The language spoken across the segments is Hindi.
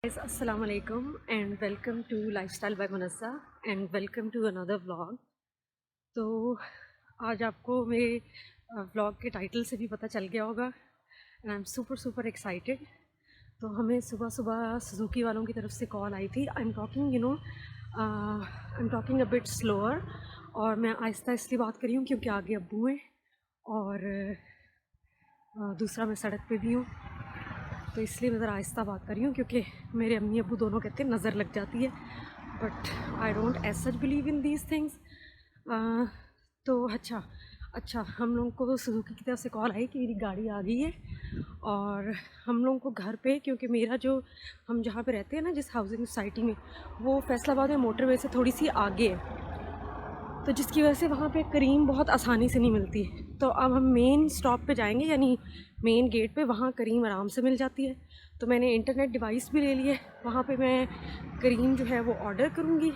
Assalamu alaikum and welcome to Lifestyle by Manassa and welcome to another vlog। तो आज आपको मेरे व्लॉग के टाइटल से भी पता चल गया होगा and I am super excited. तो हमें सुबह सुबह सुजुकी वालों की तरफ से कॉल आई थी। I am talking a bit slower और मैं आहिस्ता इसलिए बात कर रही हूँ क्योंकि आगे अब्बू हैं और दूसरा मैं सड़क पे भी हूँ, तो इसलिए मैं ज़रा आहिस्ता बात कर रही हूँ क्योंकि मेरे अम्मी अब्बू दोनों कहते हैं नज़र लग जाती है, but I don't as such believe in these things. तो अच्छा हम लोगों को सुजुकी की तरफ से कॉल आई कि मेरी गाड़ी आ गई है और हम लोगों को घर पे, क्योंकि मेरा जो हम जहाँ पे रहते हैं ना जिस हाउसिंग सोसाइटी में, वो फैसलाबाद में मोटरवे से थोड़ी सी आगे है, तो जिसकी वजह से वहाँ पे करीम बहुत आसानी से नहीं मिलती। तो अब हम मेन स्टॉप पे जाएंगे, यानी मेन गेट पे, वहाँ करीम आराम से मिल जाती है। तो मैंने इंटरनेट डिवाइस भी ले ली है, वहाँ पे मैं करीम जो है वो ऑर्डर करूँगी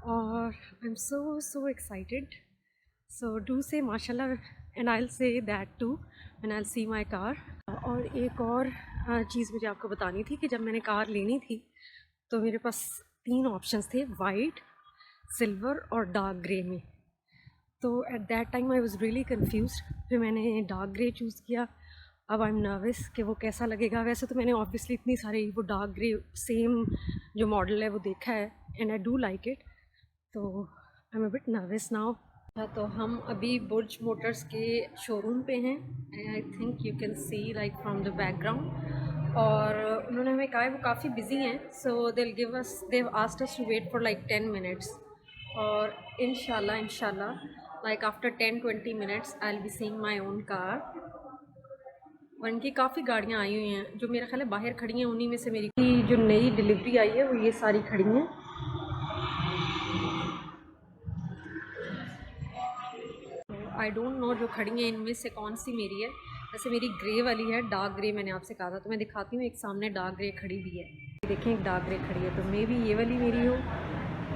और I am so excited. So do say माशाल्लाह and I will say that too when I will see my car. और एक और चीज़ मुझे आपको बतानी थी कि जब मैंने कार लेनी थी तो मेरे पास 3 ऑप्शंस थे, वाइट, सिल्वर और डार्क ग्रे में। तो at that time I was really confused, फिर मैंने डार्क ग्रे चूज़ किया। अब आई एम नर्वस कि वो कैसा लगेगा। वैसे तो मैंने ऑब्वियसली इतनी सारी वो डार्क ग्रे सेम जो मॉडल है वो देखा है and I do like it, तो I am a bit nervous now. तो हम अभी बुर्ज मोटर्स के शोरूम पे हैं, I think you can see like from the background, और उन्होंने हमें कहा है वो काफ़ी बिजी हैं, so Dev asked us to wait for like 10 minutes, और इंशाल्लाह like after 10-20 minutes I will be seeing my own car. और इनकी काफ़ी गाड़ियाँ आई हुई हैं जो मेरा ख्याल है बाहर खड़ी हैं, उन्हीं में से मेरी जो नई डिलीवरी आई है वो ये सारी खड़ी हैं। आई डोंट नो जो खड़ी हैं इनमें से कौन सी मेरी है। वैसे मेरी ग्रे वाली है, डार्क ग्रे मैंने आपसे कहा था, तो मैं दिखाती हूँ। एक सामने डार्क ग्रे खड़ी भी है, देखें एक डार्क ग्रे खड़ी है, तो मे बी ये वाली मेरी हो।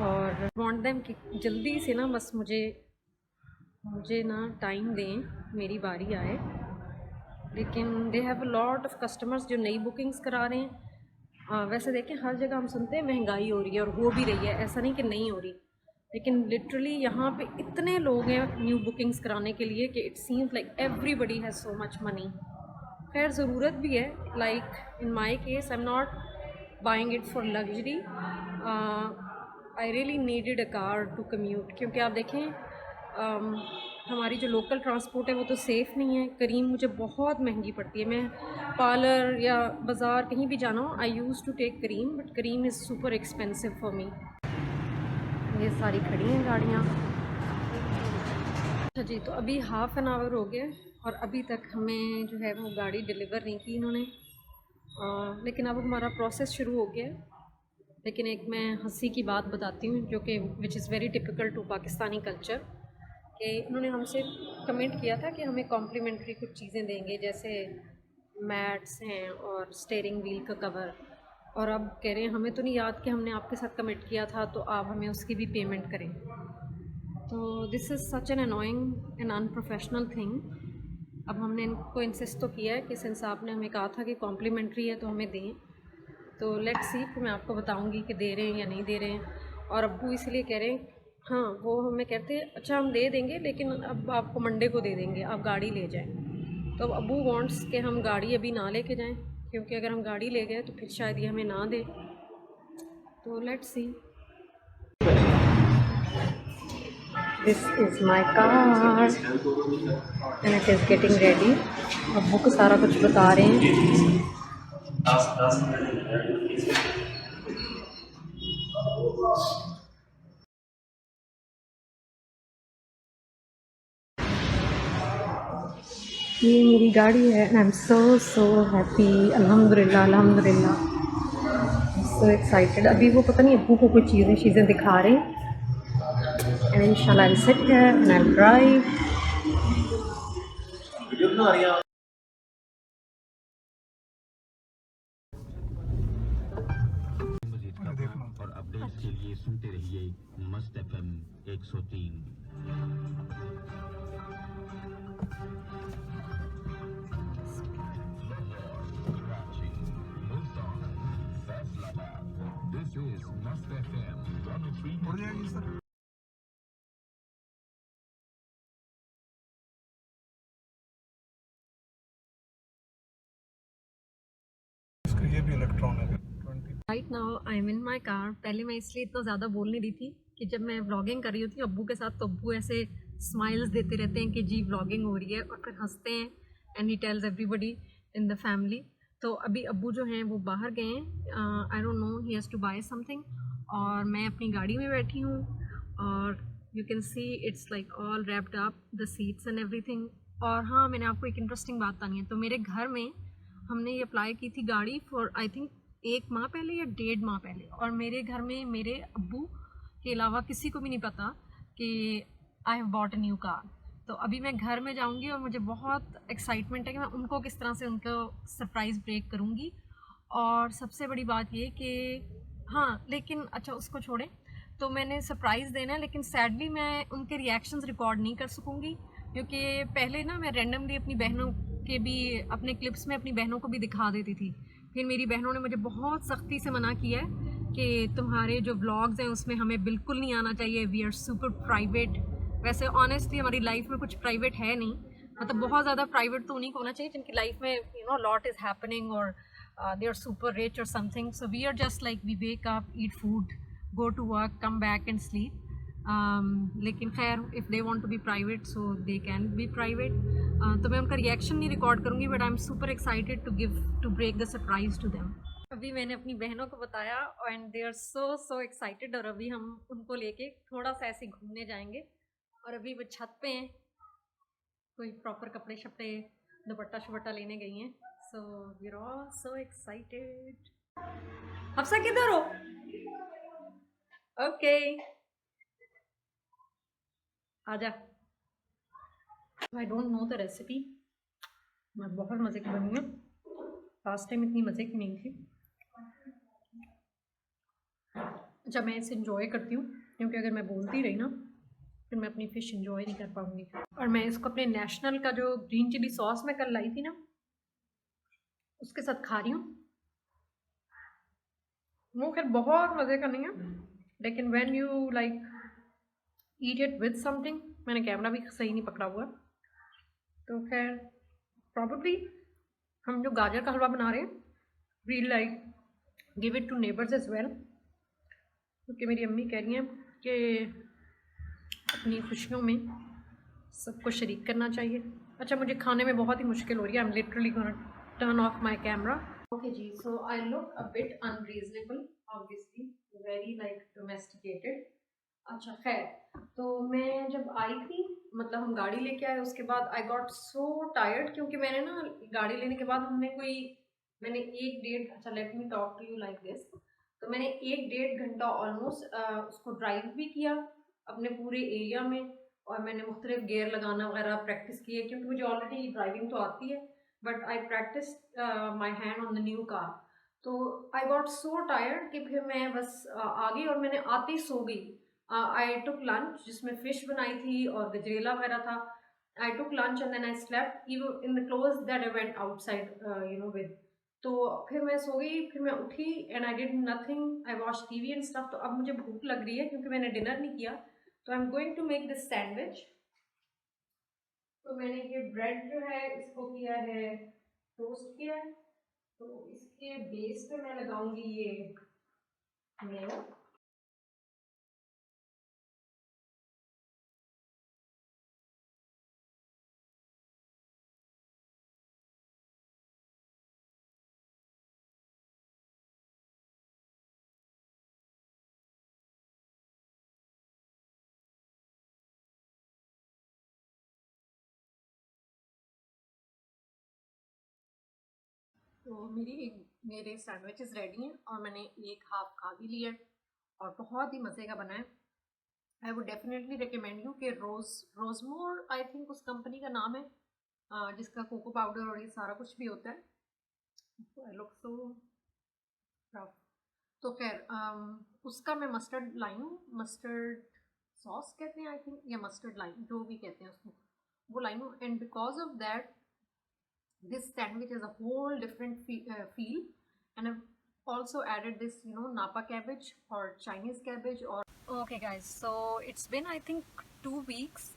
और वांट देम कि जल्दी से ना, बस मुझे ना टाइम दें, मेरी बारी आए। लेकिन they have a lot of customers जो नई बुकिंग्स करा रहे हैं। वैसे देखें हर जगह हम सुनते हैं महंगाई हो रही है, और हो भी रही है, ऐसा नहीं कि नहीं हो रही, लेकिन लिटरली यहाँ पे इतने लोग हैं न्यू बुकिंग्स कराने के लिए कि it seems like everybody has so much money. खैर ज़रूरत भी है, like in my case I am not buying it for luxury, I really needed a car to commute, क्योंकि आप देखें हमारी जो लोकल ट्रांसपोर्ट है वो तो सेफ़ नहीं है। करीम मुझे बहुत महंगी पड़ती है, मैं पार्लर या बाज़ार कहीं भी जाना हो, I use to take Careem, but Careem is super expensive for me. ये सारी खड़ी हैं गाड़ियाँ। अच्छा जी, तो अभी हाफ़ एन आवर हो गया और अभी तक हमें जो है वो गाड़ी डिलीवर नहीं की इन्होंने, लेकिन अब हमारा प्रोसेस शुरू हो गया है। लेकिन एक मैं हंसी की बात बताती हूँ जो कि which is very typical to Pakistani culture, कि उन्होंने हमसे कमेंट किया था कि हमें कॉम्प्लीमेंट्री कुछ चीज़ें देंगे, जैसे मैट्स हैं और स्टीयरिंग व्हील का कवर, और अब कह रहे हैं हमें तो नहीं याद कि हमने आपके साथ कमिट किया था, तो आप हमें उसकी भी पेमेंट करें। तो this is such an annoying and unprofessional thing. अब हमने इनको इंसिस्ट तो किया है कि सिंस आपने हमें कहा था कि कॉम्प्लीमेंट्री है तो हमें दें, तो लेट्स सी, फिर मैं आपको बताऊंगी कि दे रहे हैं या नहीं दे रहे हैं। और अब्बू इसलिए कह रहे हैं, हाँ वो हमें कहते हैं अच्छा हम दे देंगे लेकिन अब आपको मंडे को दे देंगे, आप गाड़ी ले जाएं। तो अब अब्बू वांट्स कि हम गाड़ी अभी ना लेके जाएं, क्योंकि अगर हम गाड़ी ले गए तो फिर शायद ये हमें ना दे। तो let's see. This is my car and it is getting ready. अब्बू को सारा कुछ बता रहे हैं। ये मेरी गाड़ी है and I am so happy, अल्हम्दुलिल्लाह सो एक्साइटेड। अभी वो पता नहीं अब्बू को कुछ चीज़ें दिखा रहे हैं एंड इंशाल्लाह I will sit here and I will drive. और अपडेट्स के लिए सुनते रहिए मस्त FM 103। Karachi, Multan, is Must FM 103. हो जाएगी सर। इसका ये भी इलेक्ट्रॉनिक है 20। Right now I am in my car. पहले मैं इसलिए इतना ज़्यादा बोल नहीं रही थी कि जब मैं व्लॉगिंग कर रही होती हूँ अब्बू के साथ, तो अब्बू ऐसे स्माइल्स देते रहते हैं कि जी व्लॉगिंग हो रही है, और फिर हंसते हैं and he tells everybody in the family. तो अभी अब्बू जो हैं वो बाहर गए हैं, I don't know, he has to buy something, और मैं अपनी गाड़ी में बैठी हूँ और you can see it's like all wrapped up the seats and everything. और हाँ, मैंने आपको एक इंटरेस्टिंग बात बतानी है। तो मेरे घर में हमने ये अप्लाई की थी गाड़ी फॉर आई थिंक 1 माह पहले या 1.5 माह पहले, और मेरे घर में मेरे अब्बू के अलावा किसी को भी नहीं पता कि I have bought a new car. तो अभी मैं घर में जाऊंगी और मुझे बहुत एक्साइटमेंट है कि मैं उनको किस तरह से उनको सरप्राइज़ ब्रेक करूंगी। और सबसे बड़ी बात ये कि हाँ, लेकिन अच्छा उसको छोड़ें, तो मैंने सरप्राइज़ देना है, लेकिन सैडली मैं उनके रिएक्शंस रिकॉर्ड नहीं कर सकूँगी, क्योंकि पहले ना मैं रैंडमली अपनी बहनों के भी अपने क्लिप्स में अपनी बहनों को भी दिखा देती थी। फिर मेरी बहनों ने मुझे बहुत सख्ती से मना किया है कि तुम्हारे जो व्लॉग्स हैं उसमें हमें बिल्कुल नहीं आना चाहिए, वी आर सुपर प्राइवेट। वैसे ऑनेस्टली हमारी लाइफ में कुछ प्राइवेट है नहीं, मतलब बहुत ज़्यादा प्राइवेट तो उन्हीं को होना चाहिए जिनकी लाइफ में you know lot is happening, और they are super rich or something. So we are just like we wake up, eat food, go to work, come back and sleep. लेकिन खैर if they want to be private so they can be private. तो मैं उनका रिएक्शन नहीं रिकॉर्ड करूँगी, but I am super excited to break the surprise to them. अभी मैंने अपनी बहनों को बताया and they are so excited, और अभी हम उनको लेके थोड़ा सा ऐसे घूमने जाएंगे। और अभी वो छत पे हैं, कोई प्रॉपर कपड़े शपड़े दुपट्टा शुपट्टा लेने गई हैं। So we are all so excited. Hafsa किधर हो? ओके आजा। I don't know the recipe, मैं बहुत मज़े की बनी है, लास्ट टाइम इतनी मज़े की नहीं थी। अच्छा, मैं इसे इंजॉय करती हूँ, क्योंकि अगर मैं बोलती रही ना फिर मैं अपनी फ़िश इंजॉय नहीं कर पाऊँगी। और मैं इसको अपने नेशनल का जो ग्रीन चिली सॉस मैं कल लाई थी ना उसके साथ खा रही हूँ। वो खैर बहुत मज़े का नहीं है, लेकिन when you like eat it with something, मैंने कैमरा भी सही नहीं पकड़ा हुआ, तो खैर प्रॉबली हम जो गाजर का हलवा बना रहे हैं we like give it to neighbours as well, क्योंकि मेरी अम्मी कह रही हैं कि अपनी खुशियों में सबको शरीक करना चाहिए। अच्छा, मुझे खाने में बहुत ही मुश्किल हो रही है, I am literally gonna turn off my camera. Okay जी, so I look a bit unreasonable, obviously very like domesticated. अच्छा खैर, तो मैं जब आई थी, मतलब हम गाड़ी लेके आए, उसके बाद आई गॉट सो टायर्ड, क्योंकि मैंने ना गाड़ी लेने के बाद मैंने 1-1.5, अच्छा let me talk to you like this, तो मैंने 1-1.5 घंटा ऑलमोस्ट उसको ड्राइव भी किया अपने पूरे एरिया में, और मैंने मुख्तलिफ गियर लगाना वगैरह प्रैक्टिस की है, क्योंकि मुझे ऑलरेडी ड्राइविंग तो आती है, but I practice my hand on the new car. तो आई गॉट सो टायर्ड कि फिर मैं बस आ गई, और मैंने आते ही सो गई। आई टुक लंच जिसमें फ़िश बनाई थी और गजरेला वगैरह था। I took lunch and then I slept even in the clothes that I went outside with. तो फिर मैं सो गई, फिर मैं उठी and I did nothing, I watch TV and stuff. तो अब मुझे भूख लग रही है क्योंकि मैंने डिनर नहीं किया, तो I am going to make this sandwich. तो मैंने ये ब्रेड जो है इसको किया है, टोस्ट किया है, तो इसके बेस पे मैं लगाऊंगी ये मेयो। तो मेरे सैंडविचेस रेडी हैं और मैंने एक हाफ खा भी लिया है और बहुत ही मज़े का बना है। I would definitely recommend you कि रोज़मोर आई थिंक उस कंपनी का नाम है, जिसका कोको पाउडर और ये सारा कुछ भी होता है। I look so rough. तो खैर उसका मैं मस्टर्ड लाई हूँ, मस्टर्ड सॉस कहते हैं आई थिंक, या मस्टर्ड लाई, जो भी कहते हैं उसको, वो लाई हूँ। And because of that this sandwich has a whole different feel, and also added this, Napa cabbage or Chinese cabbage or okay guys, so it's been I think 2 weeks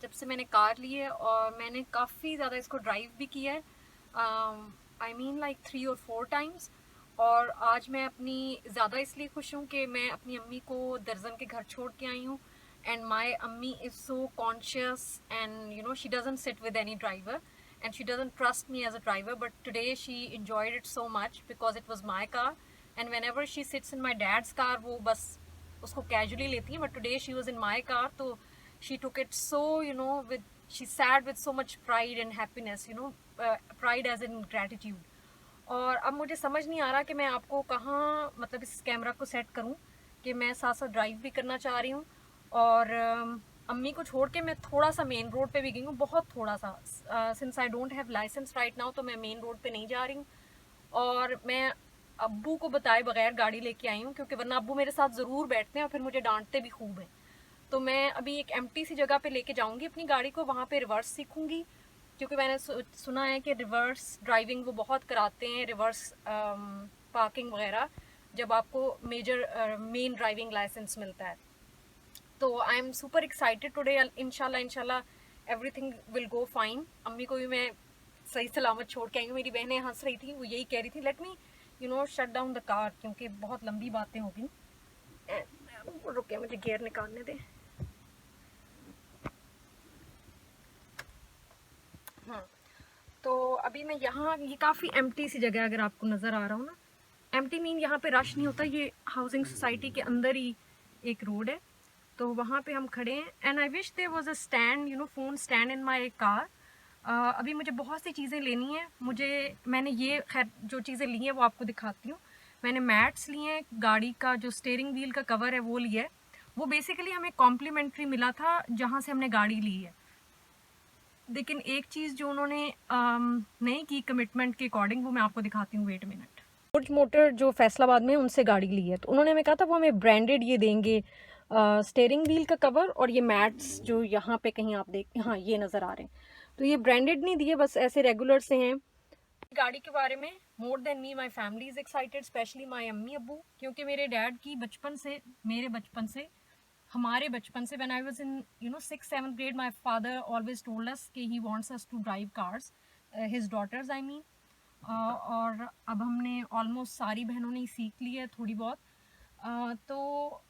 जब से मैंने कार ली है और मैंने काफ़ी ज़्यादा इसको ड्राइव भी किया है, I mean like 3 or 4 times। और आज मैं अपनी ज़्यादा इसलिए खुश हूँ कि मैं अपनी अम्मी को दर्जन के घर छोड़ के आई हूँ, and my अम्मी is so conscious and she doesn't sit with any driver and she doesn't trust me as a driver, but today she enjoyed it so much because it was my car and whenever she sits in my dad's car वो बस उसको casually लेती है, but today she was in my car तो she took it so with she sat with so much pride and happiness, pride as in gratitude। और अब मुझे समझ नहीं आ रहा कि मैं आपको कहाँ मतलब इस कैमरा को सेट करूँ कि मैं साथ साथ ड्राइव भी करना चाह रही हूँ और अम्मी को छोड़ के मैं थोड़ा सा मेन रोड पे भी गई हूँ, बहुत थोड़ा सा, since I don't have licence right now तो मैं मेन रोड पे नहीं जा रही हूँ और मैं अब्बू को बताए बगैर गाड़ी लेके आई हूँ क्योंकि वरना अब्बू मेरे साथ ज़रूर बैठते हैं और फिर मुझे डांटते भी खूब हैं। तो मैं अभी एक एम्प्टी सी जगह पे लेके जाऊँगी अपनी गाड़ी को, वहाँ पे रिवर्स सीखूँगी क्योंकि मैंने सुना है कि रिवर्स ड्राइविंग वो बहुत कराते हैं, रिवर्स पार्किंग वगैरह, जब आपको मेन ड्राइविंग लाइसेंस मिलता है। तो I am super excited today, इंशाल्लाह एवरीथिंग विल गो फाइन। अम्मी को भी मैं सही सलामत छोड़ के आई हूँ। मेरी बहनें हंस रही थी, वो यही कह रही थी let me shut down the car क्योंकि बहुत लंबी बातें होगी। रुके मुझे गियर निकालने दें। हाँ, तो अभी मैं यहाँ, ये काफ़ी एम्प्टी सी जगह अगर आपको नज़र आ रहा हो ना, एम्प्टी मीन यहाँ पे रश नहीं होता, ये हाउसिंग सोसाइटी के अंदर ही एक रोड है तो वहाँ पे हम खड़े हैं and I wish there was a stand phone stand in my car. अभी मुझे बहुत सी चीज़ें लेनी हैं, मैंने ये खैर जो चीज़ें ली हैं वो आपको दिखाती हूँ। मैंने मैट्स लिए हैं, गाड़ी का जो स्टीयरिंग व्हील का कवर है वो लिया है, वो बेसिकली हमें कॉम्प्लीमेंट्री मिला था जहाँ से हमने गाड़ी ली है। लेकिन एक चीज़ जो उन्होंने नहीं की कमिटमेंट के अकॉर्डिंग, वो मैं आपको दिखाती हूँ, वेट मिनट। फॉर्ज मोटर जो फैसलाबाद में उनसे गाड़ी ली है तो उन्होंने हमें कहा था वो हमें ब्रांडेड ये देंगे स्टीयरिंग व्हील का कवर और ये मैट्स जो यहाँ पे कहीं आप देख, हाँ ये नज़र आ रहे हैं, तो ये ब्रांडेड नहीं दिए, बस ऐसे रेगुलर से हैं। गाड़ी के बारे में more than me my family is excited, specially my अम्मी अब्बू, क्योंकि मेरे डैड की हमारे बचपन से when I was in 6th-7th grade my father always told us कि he wants us to drive cars, his daughters I mean, और अब हमने ऑलमोस्ट सारी बहनों ने सीख ली है थोड़ी बहुत। तो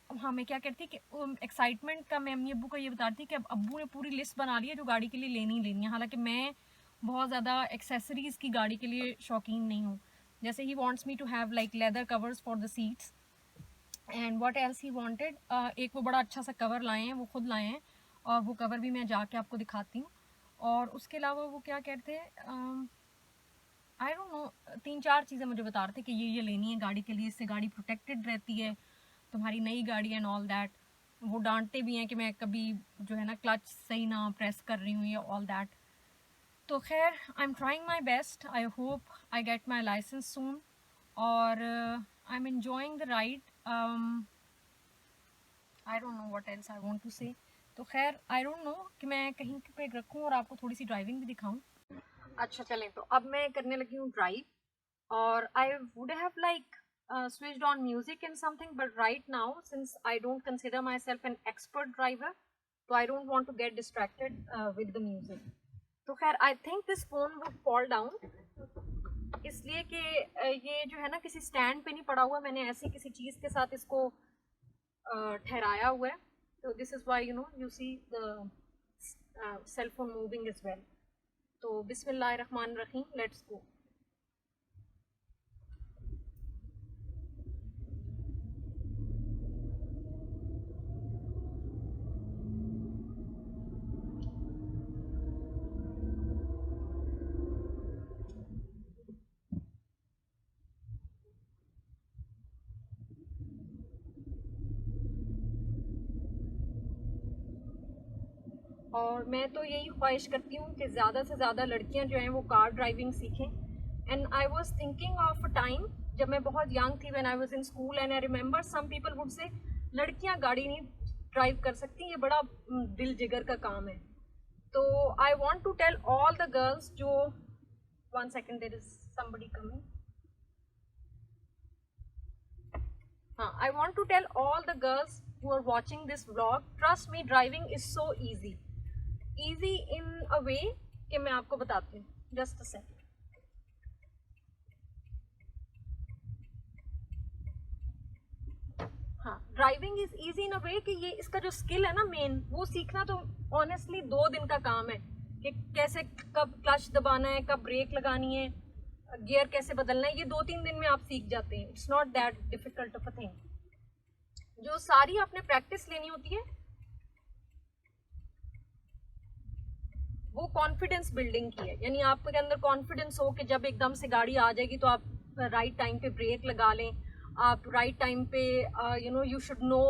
हाँ, मैं क्या कहती कि एक्साइटमेंट का मैं अम्मी अब्बू को ये बता रही थी कि अब अब्बू ने पूरी लिस्ट बना ली है जो गाड़ी के लिए लेनी है। हालांकि मैं बहुत ज़्यादा एक्सेसरीज़ की गाड़ी के लिए शौकीन नहीं हूँ। जैसे he wants me to have like leather covers for the seats and what else he wanted, एक वो बड़ा अच्छा सा कवर लाए हैं, वो खुद लाए हैं और वो कवर भी मैं जाके आपको दिखाती हूँ। और उसके अलावा वो क्या कहते हैं, आई डोंट नो, 3-4 चीज़ें मुझे बता रहे थे कि ये लेनी है गाड़ी के लिए, इससे गाड़ी प्रोटेक्टेड रहती है, तुम्हारी नई गाड़ी एंड ऑल दैट। वो डांटते भी हैं कि मैं कभी जो है ना क्लच सही ना प्रेस कर रही हूँ या ऑल दैट। तो खैर I am trying my best, I hope I get my licence soon और I am enjoying the ride. I don't know what else I want to say. तो खैर आई डोंट नो कि मैं कहीं पे रखूँ और आपको थोड़ी सी ड्राइविंग भी दिखाऊँ। अच्छा चलें, तो अब मैं करने लगी हूँ ड्राइव और I would have like switched on music and something, but right now since I don't consider myself an expert driver, so I don't want to get distracted with the music. तो खैर I think this phone would fall down, इसलिए कि ये जो है ना किसी स्टैंड पे नहीं पड़ा हुआ, मैंने ऐसे किसी चीज़ के साथ इसको ठहराया हुआ है। तो this is why you see the cell phone moving as well. तो बिस्मिल्लाहिर्रहमानिर्रहीम, लेट्स गो। और मैं तो यही ख्वाहिश करती हूँ कि ज़्यादा से ज़्यादा लड़कियाँ जो हैं वो कार ड्राइविंग सीखें। And I was thinking of a time जब मैं बहुत यंग थी, when I was in school, and I remember some people would say लड़कियाँ गाड़ी नहीं ड्राइव कर सकती, ये बड़ा दिल जिगर का काम है। तो I want to tell all the girls जो, 1 second, there is somebody coming. I want to tell all the girls who are watching this vlog, trust me, driving is so easy. Easy in a way कि मैं आपको बताती हूँ. Just a second. हाँ, ड्राइविंग इज इजी इन अ वे कि ये इसका जो स्किल है ना मेन, वो सीखना तो ऑनेस्टली 2 दिन का काम है कि कैसे कब क्लच दबाना है, कब ब्रेक लगानी है, गियर कैसे बदलना है, ये 2-3 दिन में आप सीख जाते हैं. It's not that difficult of a thing. जो सारी आपने प्रैक्टिस लेनी होती है वो कॉन्फिडेंस बिल्डिंग की है. यानी आपके अंदर कॉन्फिडेंस हो कि जब एकदम से गाड़ी आ जाएगी तो आप राइट टाइम पे ब्रेक लगा लें, आप राइट टाइम पे you should know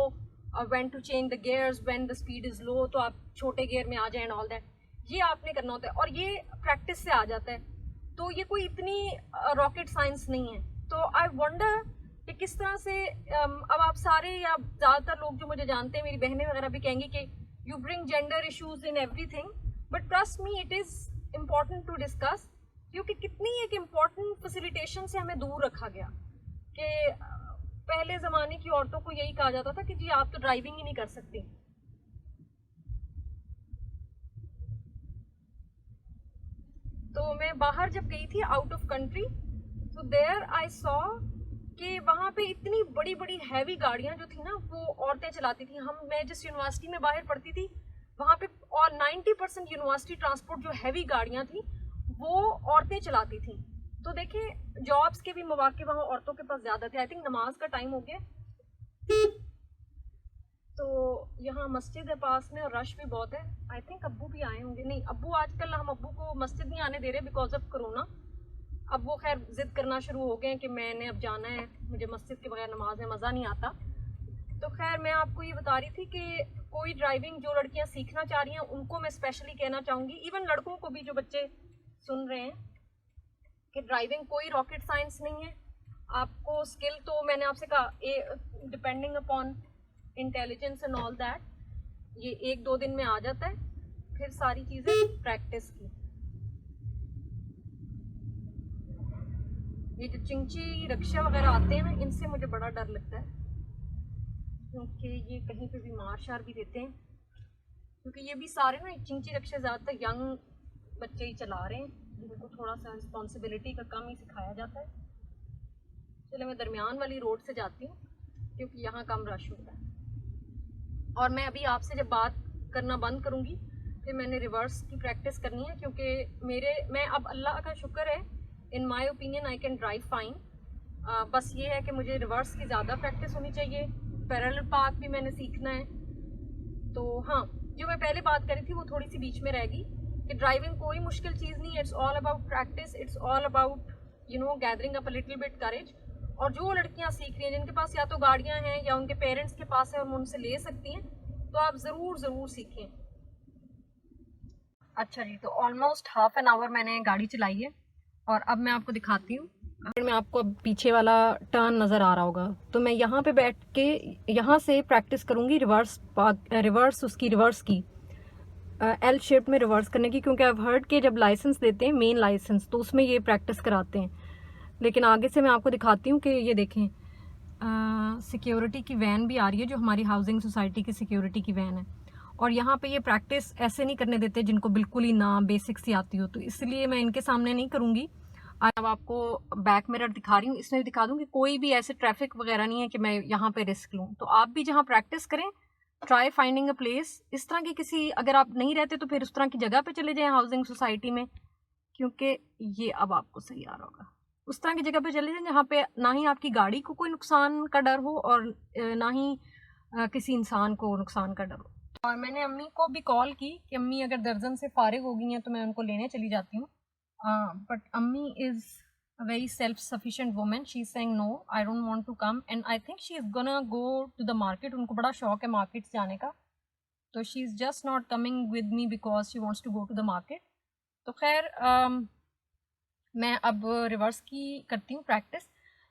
when to change the gears when the speed is low, तो आप छोटे गियर में आ जाए एंड ऑल दैट. ये आपने करना होता है और ये प्रैक्टिस से आ जाता है. तो ये कोई इतनी रॉकेट साइंस नहीं है. तो आई वंडर कि किस तरह से अब आप सारे या ज़्यादातर लोग जो मुझे जानते हैं, मेरी बहनें वगैरह भी कहेंगी कि you bring gender issues in everything, but trust me it is important to discuss. क्योंकि कितनी एक इम्पॉर्टेंट फैसिलिटेशन से हमें दूर रखा गया कि पहले ज़माने की औरतों को यही कहा जाता था कि जी आप तो ड्राइविंग ही नहीं कर सकती. तो मैं बाहर जब गई थी आउट ऑफ कंट्री, तो देयर आई सॉ कि वहाँ पे इतनी बड़ी बड़ी हैवी गाड़ियाँ जो थी ना वो औरतें चलाती थी. मैं जिस यूनिवर्सिटी में बाहर पढ़ती थी वहाँ पे और 90% यूनिवर्सिटी ट्रांसपोर्ट जो हैवी गाड़ियाँ थी वो औरतें चलाती थी. तो देखें जॉब्स के भी मौके वहाँ औरतों के पास ज़्यादा थे. आई थिंक नमाज का टाइम हो गया, तो यहाँ मस्जिद है पास में और रश भी बहुत है. आई थिंक अब्बू भी आए होंगे. नहीं, अब्बू आजकल हम अब्बू को मस्जिद नहीं आने दे रहे बिकॉज ऑफ कोरोना. अब वो खैर जिद करना शुरू हो गए हैं कि मैंने अब जाना है, मुझे मस्जिद के बगैर नमाज में मज़ा नहीं आता. तो खैर मैं आपको ये बता रही थी कि कोई ड्राइविंग जो लड़कियां सीखना चाह रही हैं उनको मैं स्पेशली कहना चाहूँगी, इवन लड़कों को भी जो बच्चे सुन रहे हैं, कि ड्राइविंग कोई रॉकेट साइंस नहीं है. आपको स्किल तो मैंने आपसे कहा depending upon intelligence and all that, ये 1-2 दिन में आ जाता है. फिर सारी चीज़ें प्रैक्टिस की. ये जो चिंची रिक्शा वगैरह आते हैं ना, इनसे मुझे बड़ा डर लगता है क्योंकि ये कहीं पे भी मार शार भी देते हैं. क्योंकि ये भी सारे ना चिंची रिक्शे ज़्यादातर यंग बच्चे ही चला रहे हैं, जिनको थोड़ा सा रिस्पॉन्सिबिलिटी का कम ही सिखाया जाता है. चलो मैं दरमियान वाली रोड से जाती हूँ क्योंकि यहाँ कम रश होता है. और मैं अभी आपसे जब बात करना बंद करूँगी फिर मैंने रिवर्स की प्रैक्टिस करनी है, क्योंकि मैं अब अल्लाह का शुक्र है, in my opinion I can drive fine. बस ये है कि मुझे रिवर्स की ज़्यादा प्रैक्टिस होनी चाहिए. पैरेलल पार्क भी मैंने सीखना है. तो हाँ, जो मैं पहले बात करी थी वो थोड़ी सी बीच में रहेगी कि ड्राइविंग कोई मुश्किल चीज़ नहीं है. It's all about practice, it's all about gathering up a little bit courage. और जो लड़कियां सीख रही हैं जिनके पास या तो गाड़ियां हैं या उनके पेरेंट्स के पास है और उनसे ले सकती हैं, तो आप ज़रूर सीखें. अच्छा जी, तो ऑलमोस्ट हाफ एन आवर मैंने गाड़ी चलाई है और अब मैं आपको दिखाती हूँ. अगर मैं आपको पीछे वाला टर्न नज़र आ रहा होगा तो मैं यहाँ पे बैठ के यहाँ से प्रैक्टिस करूँगी रिवर्स उसकी रिवर्स की एल शेप में रिवर्स करने की, क्योंकि आई हर्ड के जब लाइसेंस देते हैं मेन लाइसेंस तो उसमें ये प्रैक्टिस कराते हैं. लेकिन आगे से मैं आपको दिखाती हूँ कि ये देखें सिक्योरिटी की वैन भी आ रही है जो हमारी हाउसिंग सोसाइटी की सिक्योरिटी की वैन है. और यहाँ पे ये प्रैक्टिस ऐसे नहीं करने देते जिनको बिल्कुल ही ना बेसिक सी आती हो, तो इसलिए मैं इनके सामने नहीं करूँगी. अब आपको बैक मिरर दिखा रही हूँ, इसमें दिखा दूँ कि कोई भी ऐसे ट्रैफिक वगैरह नहीं है कि मैं यहाँ पे रिस्क लूँ. तो आप भी जहाँ प्रैक्टिस करें ट्राई फाइंडिंग अ प्लेस. इस तरह की किसी, अगर आप नहीं रहते तो फिर उस तरह की जगह पे चले जाएं हाउसिंग सोसाइटी में, क्योंकि ये अब आपको सही आ रहा होगा. उस तरह की जगह पे चले जाएं जहाँ पे ना ही आपकी गाड़ी को कोई नुकसान का डर हो और ना ही किसी इंसान को नुकसान का डर हो. और मैंने अम्मी को भी कॉल की कि अम्मी अगर दर्जन से फारिग हो गई हैं तो मैं उनको लेने चली जाती हूँ. बट अम्मी is a very self-sufficient woman. She's saying no, I don't want to come, and I think she's gonna go to the market. उनको बड़ा शौक है मार्केट्स जाने का, तो she's just not coming with me because she wants to go to the market. तो खैर मैं अब रिवर्स की करती हूँ प्रैक्टिस.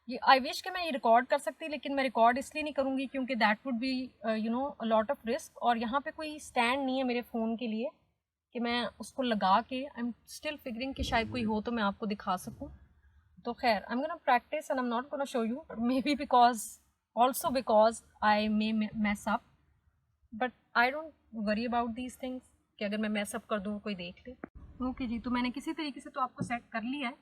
ये आई विश कि मैं ये रिकॉर्ड कर सकती, लेकिन मैं रिकॉर्ड इसलिए नहीं करूँगी क्योंकि that would be a lot of risk. और यहाँ पे कोई स्टैंड नहीं है मेरे फ़ोन के लिए कि मैं उसको लगा के, आई एम स्टिल फिगरिंग कि शायद कोई हो तो मैं आपको दिखा सकूँ. तो खैर I am gonna practice and I am not gonna show you, may be because also because I may mess up, but I don't worry about these things कि अगर मैं mess up कर दूँ कोई देख ले. ओके जी, तो मैंने किसी तरीके से तो आपको सेट कर लिया है.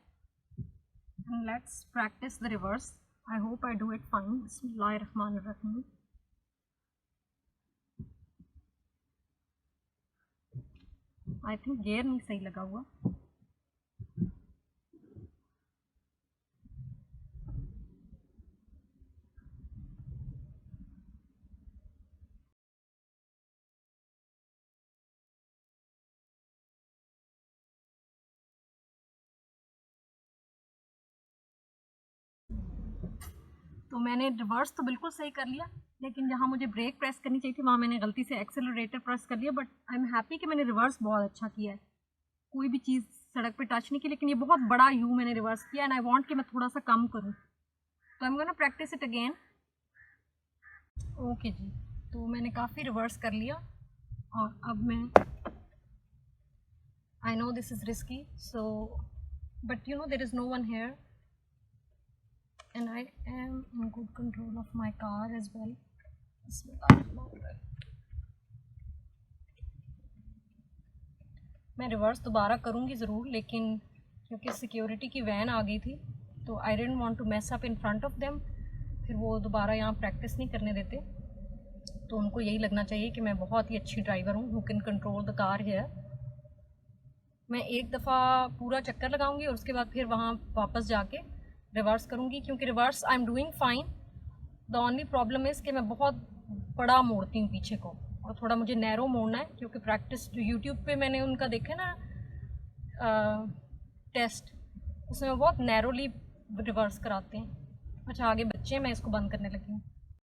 And let's practice the reverse. I hope I do it fine. Bismillahirrahmanirrahim. I think gear नहीं सही लगा हुआ. तो मैंने रिवर्स तो बिल्कुल सही कर लिया, लेकिन जहाँ मुझे ब्रेक प्रेस करनी चाहिए थी वहाँ मैंने गलती से एक्सेलरेटर प्रेस कर लिया. बट आई एम हैप्पी कि मैंने रिवर्स बहुत अच्छा किया है. कोई भी चीज़ सड़क पे टच नहीं की, लेकिन ये बहुत बड़ा यू मैंने रिवर्स किया एंड आई वांट कि मैं थोड़ा सा कम करूँ. तो I am gonna practise it again. Okay ji, तो मैंने काफ़ी रिवर्स कर लिया और अब मैं I know this is risky, so but you know there is no one here and I am in good control of my car as well. मैं रिवर्स दोबारा करूँगी ज़रूर, लेकिन क्योंकि सिक्योरिटी की वैन आ गई थी तो I didn't want to mess up in front of them. फिर वो दोबारा यहाँ प्रैक्टिस नहीं करने देते, तो उनको यही लगना चाहिए कि मैं बहुत ही अच्छी ड्राइवर हूँ, who can control the car here. मैं एक दफ़ा पूरा चक्कर लगाऊंगी और उसके बाद फिर वहाँ वापस जाके रिवर्स करूँगी, क्योंकि reverse I am doing fine. The only problem is कि मैं बहुत बड़ा मोड़ती हूँ पीछे को और थोड़ा मुझे नैरो मोड़ना है, क्योंकि प्रैक्टिस जो यूट्यूब पे मैंने उनका देखा ना टेस्ट, उसमें बहुत नैरोली रिवर्स कराते हैं. अच्छा, आगे बच्चे हैं, मैं इसको बंद करने लगी हूँ.